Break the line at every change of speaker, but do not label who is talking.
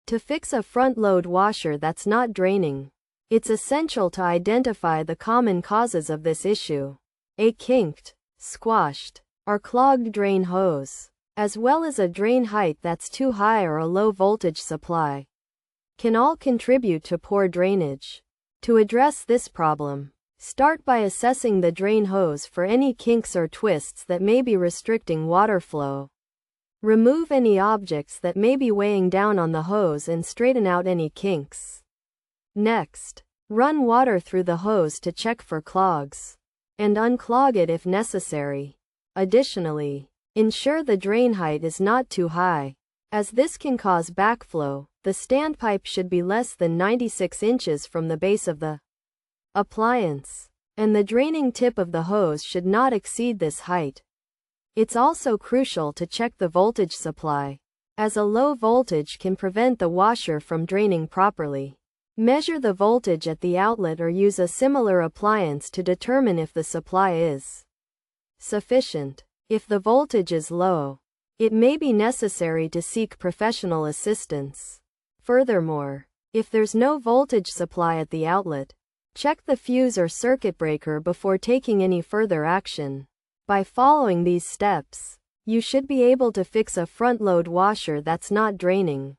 To fix a front-load washer that's not draining, it's essential to identify the common causes of this issue. A kinked, squashed, or clogged drain hose, as well as a drain height that's too high or a low voltage supply, can all contribute to poor drainage. To address this problem, start by assessing the drain hose for any kinks or twists that may be restricting water flow. Remove any objects that may be weighing down on the hose and straighten out any kinks. Next, run water through the hose to check for clogs, and unclog it if necessary. Additionally, ensure the drain height is not too high, as this can cause backflow. The standpipe should be less than 96 inches from the base of the appliance, and the draining tip of the hose should not exceed this height. It's also crucial to check the voltage supply, as a low voltage can prevent the washer from draining properly. Measure the voltage at the outlet or use a similar appliance to determine if the supply is sufficient. If the voltage is low, it may be necessary to seek professional assistance. Furthermore, if there's no voltage supply at the outlet, check the fuse or circuit breaker before taking any further action. By following these steps, you should be able to fix a front-load washer that's not draining.